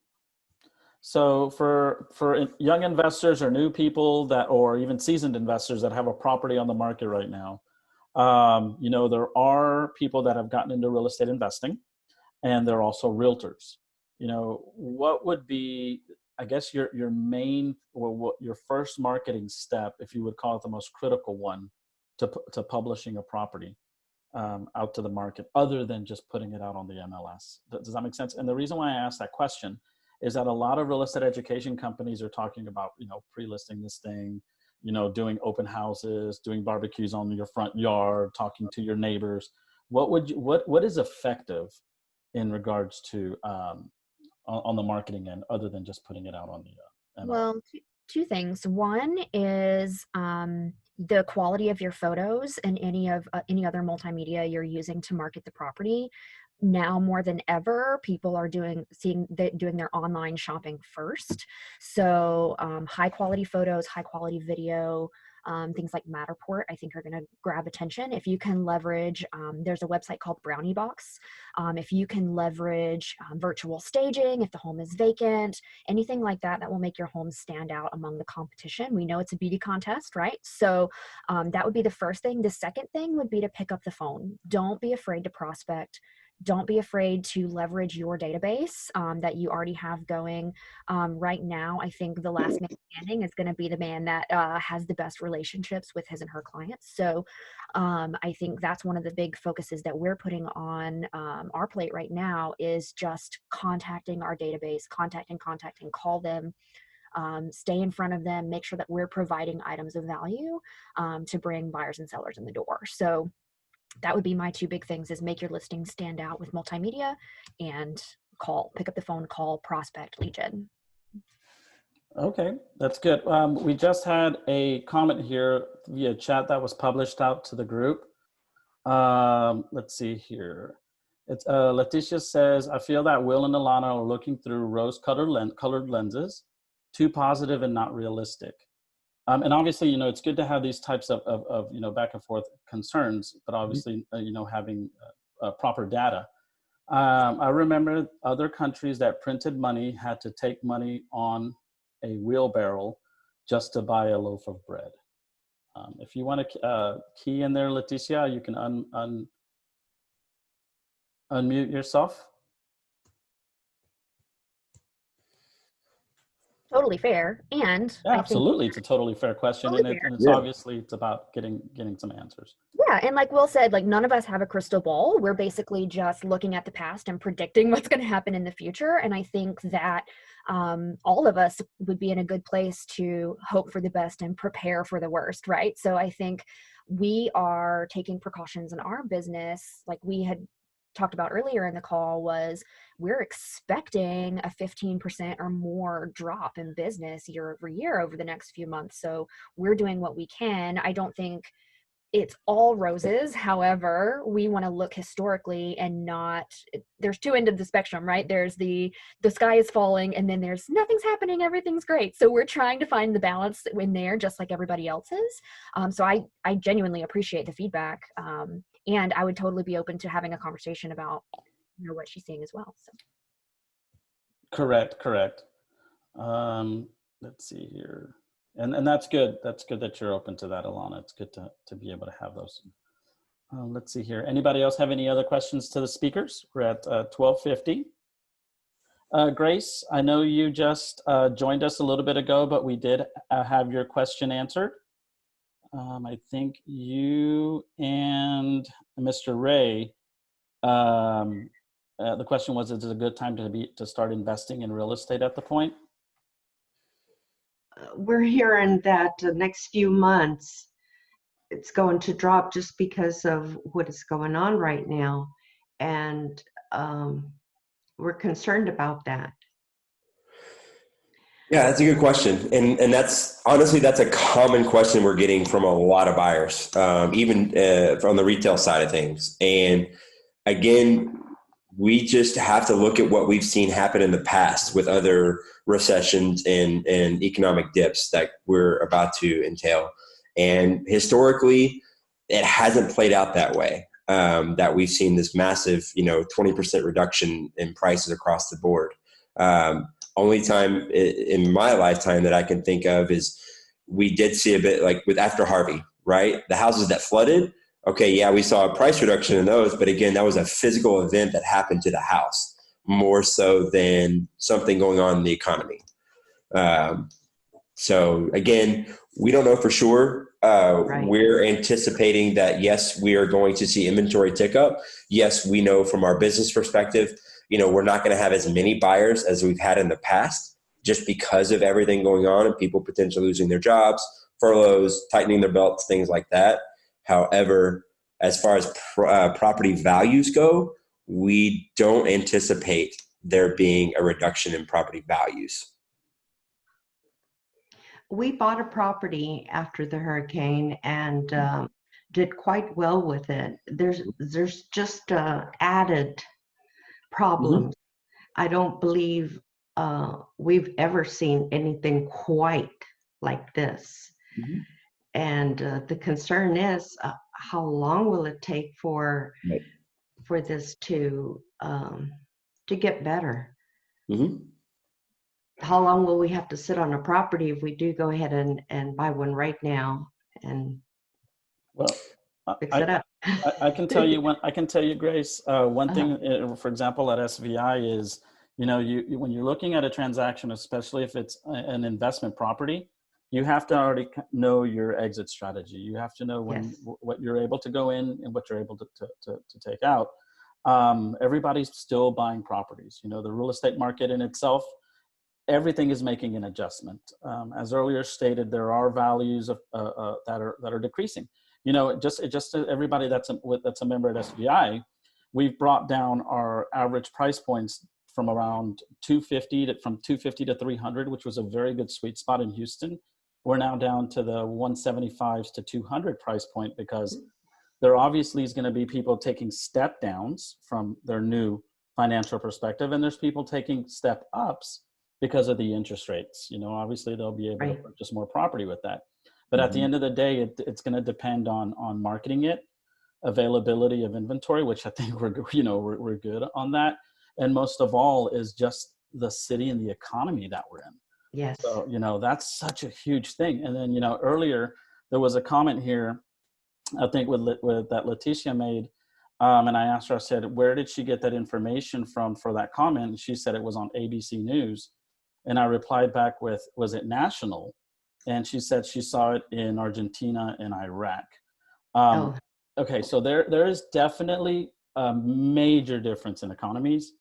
So for young investors or new people or even seasoned investors that have a property on the market right now, there are people that have gotten into real estate investing, and they're also realtors. What would be, I guess, your main, or what your first marketing step, if you would call it the most critical one, to publishing a property out to the market, other than just putting it out on the MLS? Does that make sense? And the reason why I asked that question is that a lot of real estate education companies are talking about, pre-listing this thing, doing open houses, doing barbecues on your front yard, talking to your neighbors. What is effective in regards to on the marketing end, other than just putting it out on the MLS? Well, Two things. One is the quality of your photos and any other multimedia you're using to market the property. Now more than ever, people are doing their online shopping first. So high quality photos, high quality video, things like Matterport, I think are going to grab attention. If you can leverage, there's a website called Brownie Box. If you can leverage virtual staging, if the home is vacant, anything like that, that will make your home stand out among the competition. We know it's a beauty contest, right? So that would be the first thing. The second thing would be to pick up the phone. Don't be afraid to prospect. Don't be afraid to leverage your database that you already have going. Right now, I think the last man standing is going to be the man that has the best relationships with his and her clients. So I think that's one of the big focuses that we're putting on our plate right now is just contacting our database, contacting, call them, stay in front of them, make sure that we're providing items of value to bring buyers and sellers in the door. So that would be my two big things: is make your listing stand out with multimedia, and pick up the phone, call, prospect, lead gen. Okay, that's good. We just had a comment here via chat that was published out to the group. Let's see here. It's Leticia says, I feel that Will and Alana are looking through rose-colored lenses, too positive and not realistic. And obviously, it's good to have these types of back and forth concerns, but obviously, having proper data. I remember other countries that printed money had to take money on a wheelbarrow just to buy a loaf of bread. If you want to key in there, Leticia, you can unmute yourself. Totally fair. And yeah, absolutely, it's a totally fair question, totally and it's obviously it's about getting some answers. Yeah, and like Will said, like none of us have a crystal ball. We're basically just looking at the past and predicting what's going to happen in the future. And I think that all of us would be in a good place to hope for the best and prepare for the worst, right? So I think we are taking precautions in our business, like we had talked about earlier in the call, was we're expecting a 15% or more drop in business year over year over the next few months. So we're doing what we can. I don't think it's all roses. However, we want to look historically and there's two ends of the spectrum, right? There's the sky is falling, and then there's nothing's happening, everything's great. So we're trying to find the balance in there, just like everybody else is. So I genuinely appreciate the feedback. And I would totally be open to having a conversation about what she's seeing as well. So. Correct. Let's see here. And that's good. That's good that you're open to that, Alana. It's good to be able to have those. Let's see here. Anybody else have any other questions to the speakers? We're at 12:50. Grace, I know you just joined us a little bit ago, but we did have your question answered. I think you and Mr. Ray, the question was, is it a good time to start investing in real estate at the point? We're hearing that the next few months it's going to drop just because of what is going on right now, and we're concerned about that. Yeah, that's a good question, and that's honestly that's a common question we're getting from a lot of buyers, even from the retail side of things. And again, we just have to look at what we've seen happen in the past with other recessions and economic dips that we're about to entail. And historically, it hasn't played out that way, that we've seen this massive, 20% reduction in prices across the board. Only time in my lifetime that I can think of is we did see a bit like with after Harvey, right? The houses that flooded, okay, yeah, we saw a price reduction in those, but again, that was a physical event that happened to the house more so than something going on in the economy. So again, we don't know for sure. Right. We're anticipating that, yes, we are going to see inventory tick up. Yes, we know from our business perspective, we're not going to have as many buyers as we've had in the past just because of everything going on and people potentially losing their jobs, furloughs, tightening their belts, things like that. However, as far as property values go, we don't anticipate there being a reduction in property values. we bought a property after the hurricane and did quite well with it. There's just added problems. I don't believe we've ever seen anything quite like this. And the concern is how long will it take for this to get better? How long will we have to sit on a property if we do go ahead and buy one right now and fix it up? I can tell you, Grace, one thing, for example, at SVI is, you when you're looking at a transaction, especially if it's an investment property, you have to already know your exit strategy. You have to know what you're able to go in and what you're able to take out. Everybody's still buying properties. The real estate market in itself, everything is making an adjustment. As earlier stated, there are values of, that are decreasing. Just everybody that's a member at SVI, we've brought down our average price points from around 250 to 300, which was a very good sweet spot in Houston. We're now down to the 175s to 200 price point because there obviously is going to be people taking step downs from their new financial perspective, and there's people taking step ups because of the interest rates. Obviously they'll be able to purchase more property with that. But at the end of the day, it's going to depend on marketing it, availability of inventory, which I think we're good on that. And most of all is just the city and the economy that we're in. Yes. So, that's such a huge thing. And then, earlier there was a comment here, I think with that Leticia made, and I asked her, I said, where did she get that information from for that comment? And she said it was on ABC News. And I replied back with, was it national? And she said she saw it in Argentina and Iraq. Okay, so there is definitely a major difference in economies,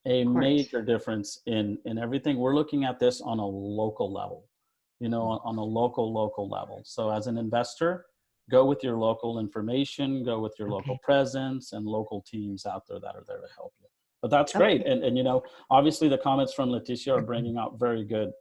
a major difference in everything. We're looking at this on a local level, on a local level. So as an investor, go with your local information, go with your local presence and local teams out there that are there to help you. But that's great. And obviously the comments from Leticia are bringing out very good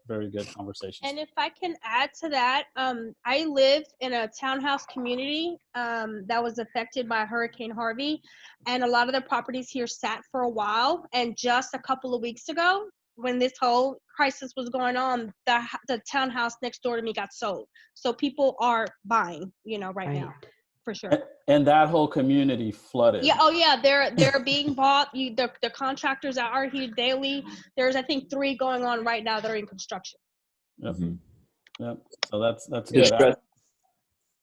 conversations. And if I can add to that, I live in a townhouse community that was affected by Hurricane Harvey. And a lot of the properties here sat for a while. And just a couple of weeks ago, when this whole crisis was going on, the townhouse next door to me got sold. So people are buying, right now. For sure. And that whole community flooded. Yeah. Oh yeah. They're being bought. The contractors are here daily. There's, I think, 3 going on right now that are in construction. Yep. Yep. So that's good.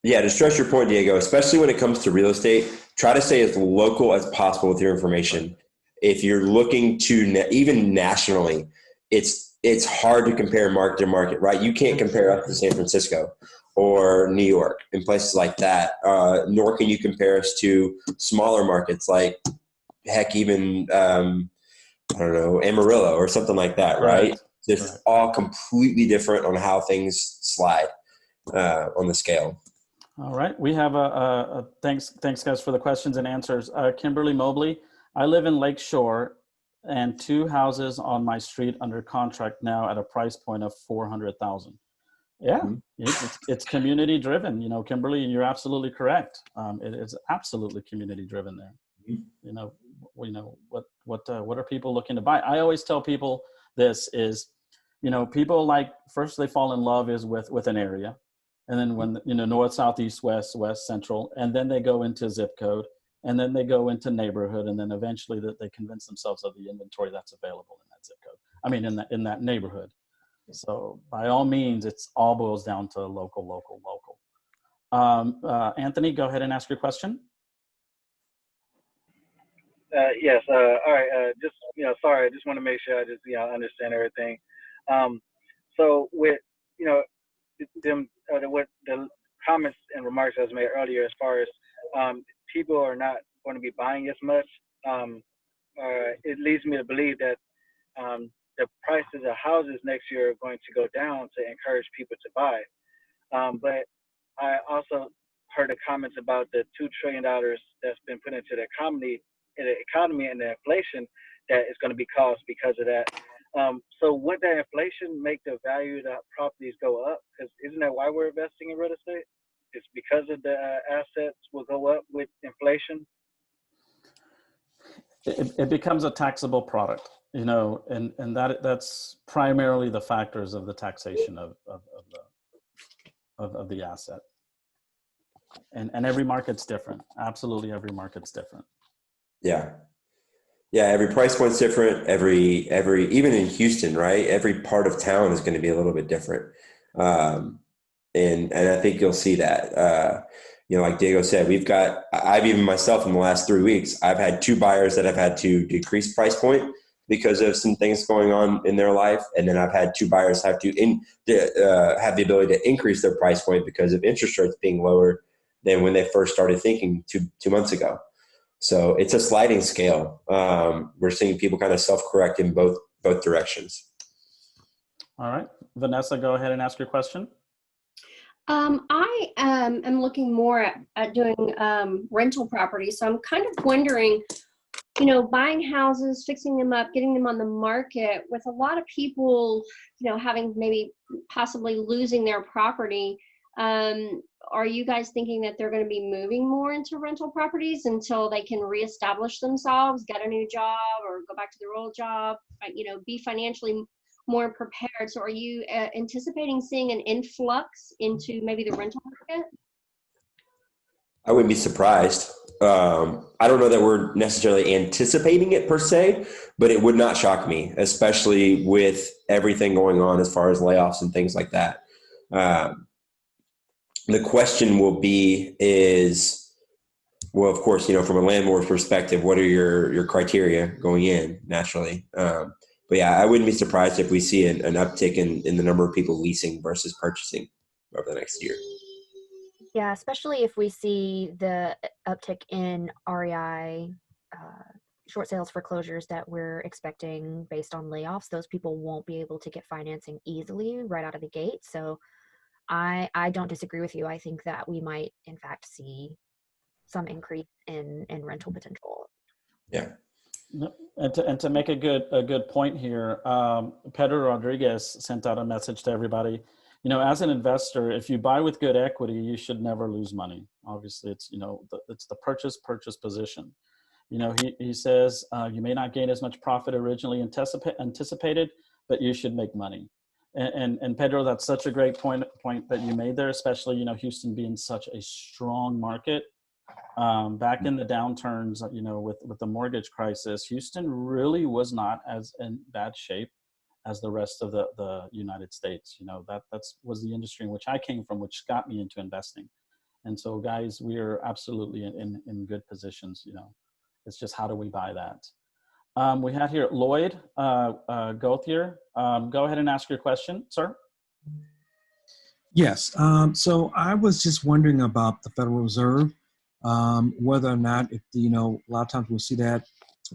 To stress your point, Diego, especially when it comes to real estate, try to stay as local as possible with your information. If you're looking to even nationally, it's hard to compare market to market, right? You can't compare us to San Francisco or New York and places like that. Nor can you compare us to smaller markets like, heck, even, I don't know, Amarillo or something like that, right? It's all completely different on how things slide on the scale. All right. We have thanks guys for the questions and answers. Kimberly Mobley, I live in Lakeshore and 2 houses on my street under contract now at a price point of $400,000. Yeah, it's community driven, Kimberly, and you're absolutely correct. It is absolutely community driven there. What are people looking to buy? I always tell people this is, people first they fall in love is with an area. And then when, north, south, east, west, central, and then they go into zip code, and then they go into neighborhood, and then eventually that they convince themselves of the inventory that's available in that zip code. I mean, in that neighborhood. So by all means, it's all boils down to local. Anthony, go ahead and ask your question. Yes. All right. Just, sorry, I just want to make sure I just, understand everything. So with, what the comments and remarks I was made earlier, as far as people are not going to be buying as much, it leads me to believe that the prices of houses next year are going to go down to encourage people to buy. But I also heard the comments about the $2 trillion that's been put into the economy and the inflation that is going to be caused because of that. So would that inflation make the value of the properties go up? Because isn't that why we're investing in real estate? It's because of the assets will go up with inflation. It becomes a taxable product, you know, and that's primarily the factors of the taxation of the asset. And every market's different. Absolutely, every market's different. Yeah. Yeah, every price point's different. Every even in Houston, right? Every part of town is going to be a little bit different, and I think you'll see that. You know, like Diego said, I've even myself in the last 3 weeks, I've had 2 buyers that have had to decrease price point because of some things going on in their life, and then I've had 2 buyers have to have the ability to increase their price point because of interest rates being lower than when they first started thinking two months ago. So it's a sliding scale. We're seeing people kind of self-correct in both directions. All right, Vanessa, go ahead and ask your question. I am looking more at doing rental properties. So I'm kind of wondering, you know, buying houses, fixing them up, getting them on the market with a lot of people, you know, having maybe possibly losing their property. Are you guys thinking that they're going to be moving more into rental properties until they can reestablish themselves, get a new job, or go back to their old job, you know, be financially more prepared? So are you anticipating seeing an influx into maybe the rental market? I wouldn't be surprised. I don't know that we're necessarily anticipating it per se, but it would not shock me, especially with everything going on as far as layoffs and things like that. The question will be well, of course, you know, from a landlord's perspective, what are your criteria going in naturally? But yeah, I wouldn't be surprised if we see an uptick in the number of people leasing versus purchasing over the next year. Yeah, especially if we see the uptick in REI, short sales foreclosures that we're expecting based on layoffs. Those people won't be able to get financing easily right out of the gate. So I don't disagree with you. I think that we might, in fact, see some increase in rental potential. Yeah. And to make a good point here, Pedro Rodriguez sent out a message to everybody. You know, as an investor, if you buy with good equity, you should never lose money. Obviously, it's, you know, it's the purchase position. You know, he says you may not gain as much profit originally anticipated, but you should make money. And Pedro, that's such a great point that you made there, especially, you know, Houston being such a strong market. Back in the downturns, you know, with the mortgage crisis, Houston really was not as in bad shape as the rest of the United States. You know, that's was the industry in which I came from, which got me into investing. And so, guys, we are absolutely in good positions. You know, it's just how do we buy that? We had here Lloyd Gauthier. Go ahead and ask your question, sir. Yes. So I was just wondering about the Federal Reserve, whether or not, if, you know, a lot of times we'll see that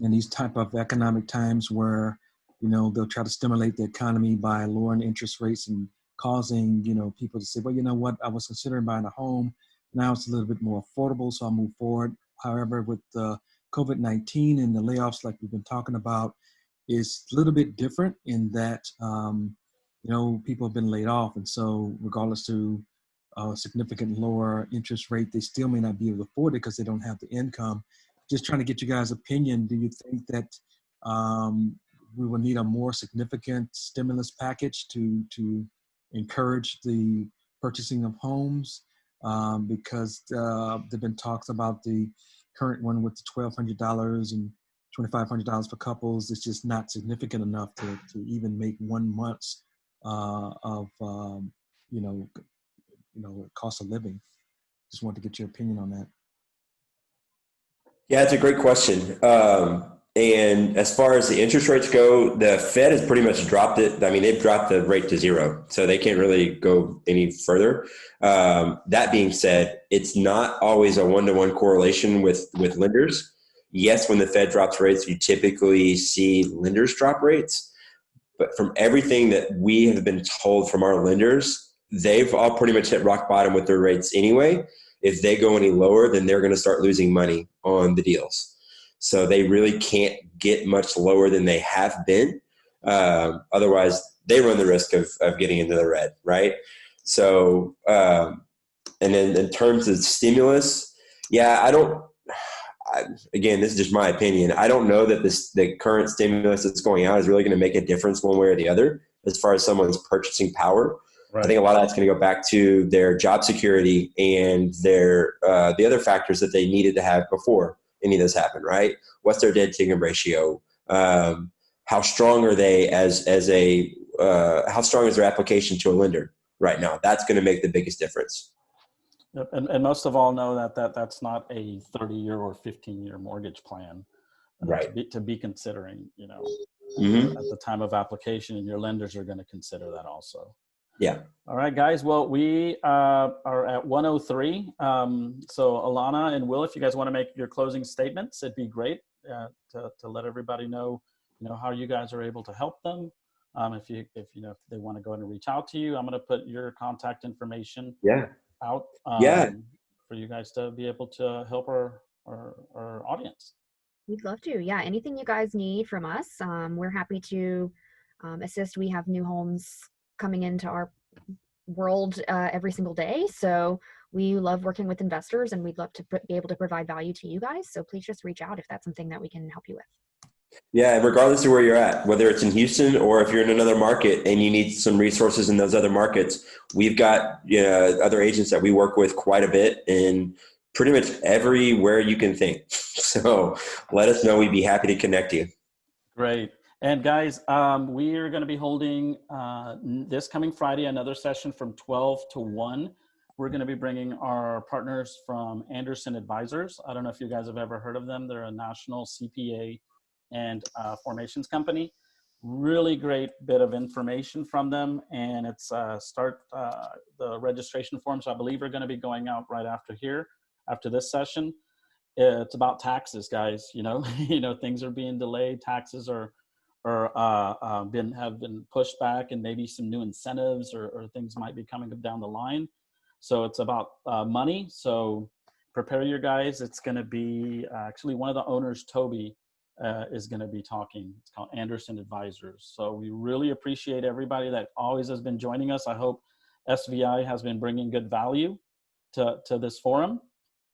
in these type of economic times where, you know, they'll try to stimulate the economy by lowering interest rates and causing, you know, people to say, well, you know what, I was considering buying a home. Now it's a little bit more affordable, so I'll move forward. However, with the COVID-19 and the layoffs like we've been talking about, is a little bit different in that, you know, people have been laid off. And so regardless to a significant lower interest rate, they still may not be able to afford it because they don't have the income. Just trying to get you guys' opinion. Do you think that we will need a more significant stimulus package to encourage the purchasing of homes? Because there've been talks about the current one with the $1,200 and $2,500 for couples. It's just not significant enough to even make 1 month's of you know, cost of living. Just wanted to get your opinion on that. Yeah, it's a great question. And as far as the interest rates go, the Fed has pretty much dropped it. I mean, they've dropped the rate to 0, so they can't really go any further. That being said, it's not always a one-to-one correlation with lenders. Yes, when the Fed drops rates, you typically see lenders drop rates. But from everything that we have been told from our lenders, they've all pretty much hit rock bottom with their rates anyway. If they go any lower, then they're going to start losing money on the deals. So they really can't get much lower than they have been. Otherwise, they run the risk of getting into the red, right? So, and then in terms of stimulus, yeah, again, this is just my opinion. I don't know that the current stimulus that's going out is really going to make a difference one way or the other as far as someone's purchasing power. Right. I think a lot of that's going to go back to their job security and their the other factors that they needed to have before any of this happened, right? What's their debt to income ratio? How strong are they how strong is their application to a lender right now? That's going to make the biggest difference. Yep. And most of all know that's not a 30-year or 15-year mortgage plan right. to be considering, mm-hmm. at the time of application, and your lenders are going to consider that also. Yeah. All right, guys. Well, we are at 1:03. So Alana and Will, if you guys want to make your closing statements, it'd be great to let everybody know, how you guys are able to help them. If they want to go ahead and reach out to you, I'm going to put your contact information out for you guys to be able to help our audience. We'd love to. Yeah, anything you guys need from us, we're happy to assist. We have new homes coming into our world every single day, so we love working with investors, and we'd love to be able to provide value to you guys. So please just reach out if that's something that we can help you with. Yeah, and regardless of where you're at, whether it's in Houston or if you're in another market and you need some resources in those other markets, we've got other agents that we work with quite a bit in pretty much everywhere you can think. So let us know. We'd be happy to connect you. Great. And guys, we are going to be holding this coming Friday another session from 12 to 1. We're going to be bringing our partners from Anderson Advisors. I don't know if you guys have ever heard of them. They're a national CPA and formations company. Really great bit of information from them, and it's the registration forms, I believe, are going to be going out right after this session. It's about taxes, guys. Things are being delayed. Taxes have been pushed back, and maybe some new incentives or things might be coming down the line. So it's about money. So prepare your guys. It's going to be actually one of the owners, Toby, is going to be talking. It's called Anderson Advisors. So we really appreciate everybody that always has been joining us. I hope SVI has been bringing good value to this forum.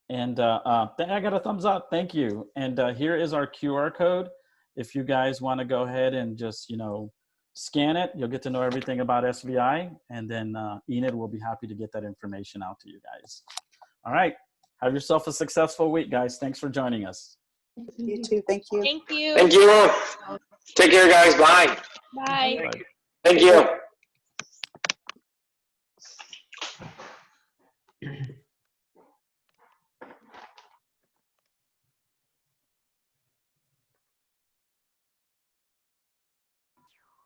And I got a thumbs up. Thank you. And here is our QR code. If you guys want to go ahead and just, scan it, you'll get to know everything about SVI. And then Enid will be happy to get that information out to you guys. All right. Have yourself a successful week, guys. Thanks for joining us. You too. Thank you. Thank you. Thank you. Take care, guys. Bye. Bye. Bye. Thank you.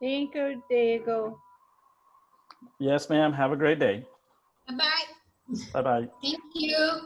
There you go. Yes, ma'am. Have a great day. Bye-bye. Bye-bye. Thank you.